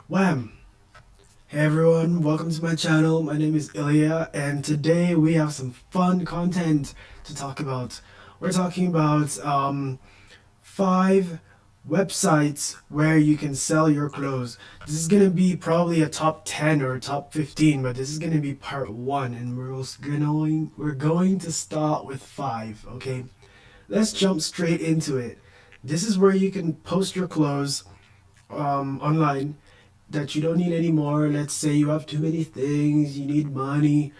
Wham! Hey everyone, welcome to my channel. My name is Ilya, and today we have some fun content to talk about. We're talking about 5 websites where you can sell your clothes. This is gonna be probably a top 10 or top 15, but this is gonna be part one, and we're going to start with 5. Okay, let's jump straight into it. This is where you can post your clothes online that you don't need anymore. Let's say you have too many things, you need money.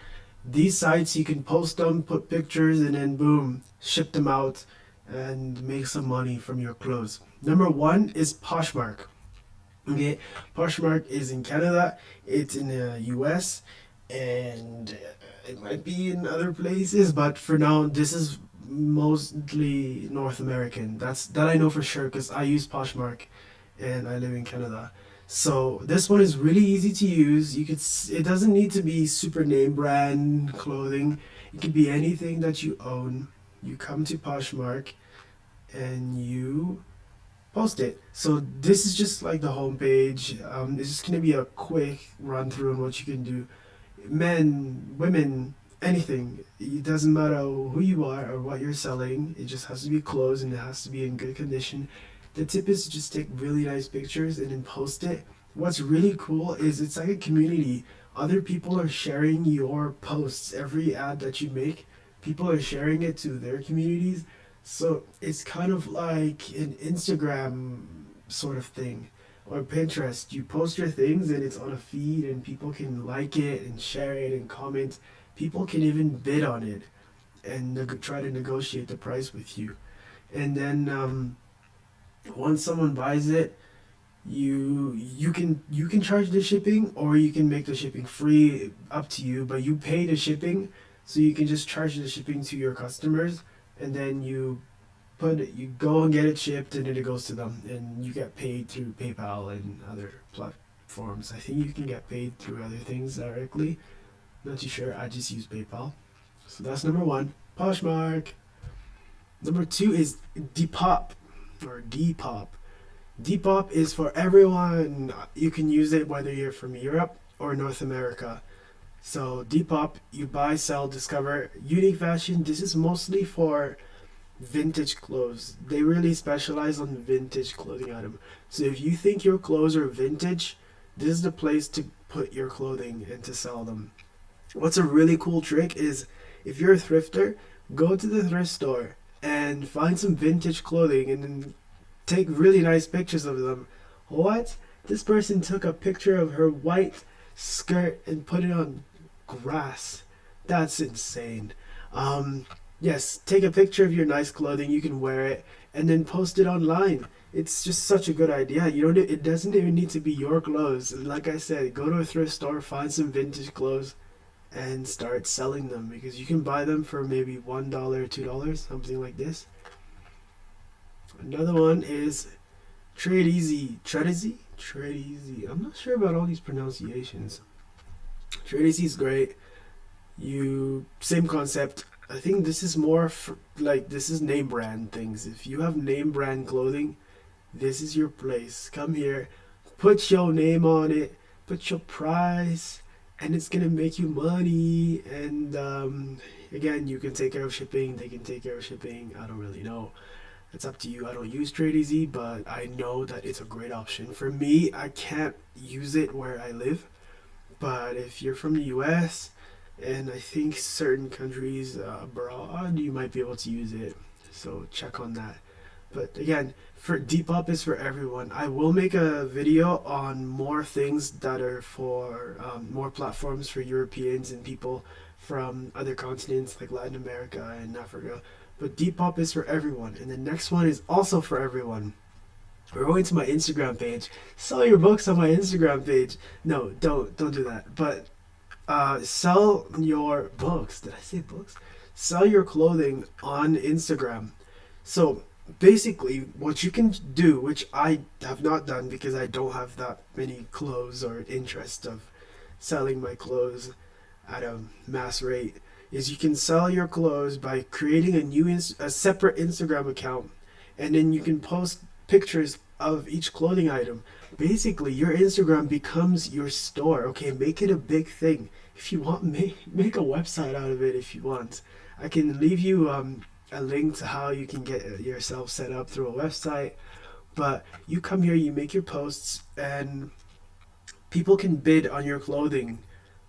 These sites, you can post them, put pictures, and then boom, ship them out and make some money from your clothes. Number one is Poshmark. Okay, Poshmark is in Canada, it's in the US, and it might be in other places, but for now, this is mostly North American. That I know for sure because I use Poshmark and I live in Canada. So this one is really easy to use. It doesn't need to be super name brand clothing. It could be anything that you own. You come to Poshmark and you post it. So this is just like the homepage. This is gonna be a quick run through on what you can do. Men, women, anything. It doesn't matter who you are or what you're selling. It just has to be clothes and it has to be in good condition. The tip is to just take really nice pictures and then post it. What's really cool is it's like a community. Other people are sharing your posts. Every ad that you make, people are sharing it to their communities. So it's kind of like an Instagram sort of thing or Pinterest. You post your things and it's on a feed and people can like it and share it and comment. People can even bid on it and try to negotiate the price with you. And then once someone buys it, you can charge the shipping or you can make the shipping free, up to you, but you pay the shipping, so you can just charge the shipping to your customers, and then you go and get it shipped and then it goes to them and you get paid through PayPal and other platforms. I think you can get paid through other things directly. Not too sure. I just use PayPal. So that's number one. Poshmark. Number two is Depop or Depop. Depop is for everyone. You can use it whether you're from Europe or North America. So Depop, you buy, sell, discover unique fashion. This is mostly for vintage clothes. They really specialize on vintage clothing item. So if you think your clothes are vintage, this is the place to put your clothing and to sell them. What's a really cool trick is if you're a thrifter, go to the thrift store and find some vintage clothing and then take really nice pictures of them. What? This person took a picture of her white skirt and put it on grass. That's insane. Yes, take a picture of your nice clothing. You can wear it and then post it online. It's just such a good idea. You don't. It doesn't even need to be your clothes. Like I said, go to a thrift store, find some vintage clothes, and start selling them because you can buy them for maybe $1, $2, something like this. Another one is Tradesy. Tradesy? Tradesy. I'm not sure about all these pronunciations. Tradesy is great. You same concept. I think this is more for, like this is name brand things. If you have name brand clothing, this is your place. Come here, put your name on it, put your price, and it's gonna make you money. And again, you can take care of shipping. They can take care of shipping. I don't really know. It's up to you. I don't use Tradesy, but I know that it's a great option. For me, I can't use it where I live, but if you're from the US and I think certain countries abroad, you might be able to use it. So check on that. But again, for Depop is for everyone. I will make a video on more things that are for more platforms for Europeans and people from other continents like Latin America and Africa. But Depop is for everyone. And the next one is also for everyone. We're going to my Instagram page. Sell your books on my Instagram page. No, don't do that. But sell your books. Did I say books? Sell your clothing on Instagram. So basically, what you can do, which I have not done because I don't have that many clothes or interest of selling my clothes at a mass rate, is you can sell your clothes by creating a separate Instagram account, and then you can post pictures of each clothing item. Basically, your Instagram becomes your store. Okay, make it a big thing. If you want, make a website out of it if you want. I can leave you a link to how you can get yourself set up through a website. But you come here, you make your posts, and people can bid on your clothing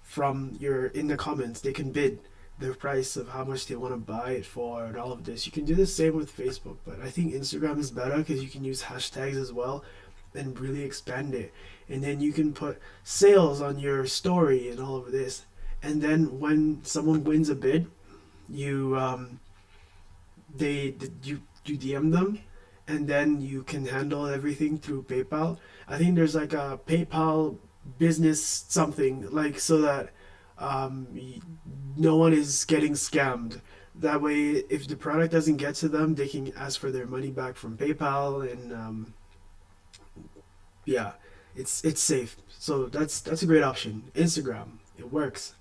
from your in the comments. They can bid the price of how much they want to buy it for and all of this. You can do the same with Facebook, but I think Instagram is better because you can use hashtags as well and really expand it. And then you can put sales on your story and all of this. And then when someone wins a bid, you you DM them, and then you can handle everything through PayPal. I think there's like a PayPal business something like so that um, no one is getting scammed. That way, if the product doesn't get to them, they can ask for their money back from PayPal, and yeah, it's safe. So that's a great option. Instagram, it works.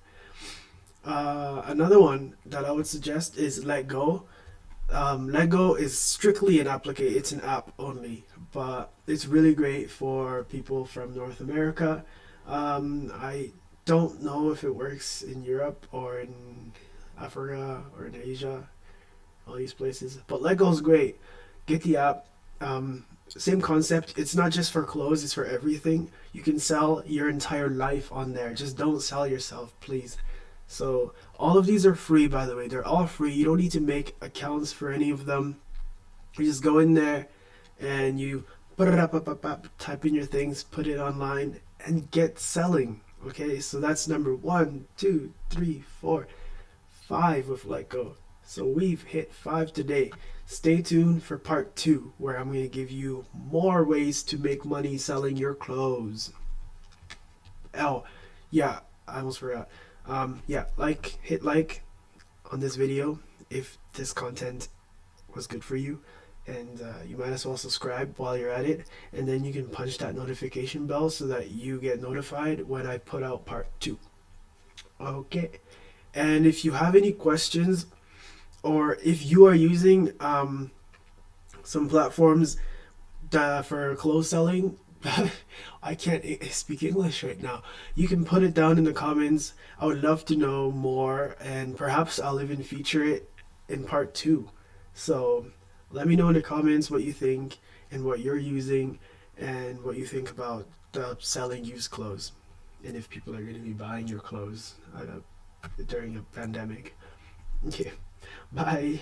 Another one that I would suggest is Let Go. Let Go is strictly an application. It's an app only, but it's really great for people from North America. I don't know if it works in Europe or in Africa or in Asia, all these places. But Let Go is great. Get the app. Same concept. It's not just for clothes, it's for everything. You can sell your entire life on there. Just don't sell yourself, please. So all of these are free, by the way. They're all free. You don't need to make accounts for any of them. You just go in there and you type in your things, put it online, and get selling. Okay, so that's number 1, 2, 3, 4, 5 with Let Go. So we've hit 5 today. Stay tuned for part 2, where I'm going to give you more ways to make money selling your clothes. Oh, yeah, I almost forgot. Yeah, hit like on this video if this content was good for you, and you might as well subscribe while you're at it, and then you can punch that notification bell so that you get notified when I put out part 2. Okay, and if you have any questions, or if you are using some platforms for clothes selling, I can't speak English right now. You can put it down in the comments. I would love to know more, and perhaps I'll even feature it in part 2. So let me know in the comments what you think and what you're using and what you think about selling used clothes, and if people are going to be buying your clothes during a pandemic. Okay, bye.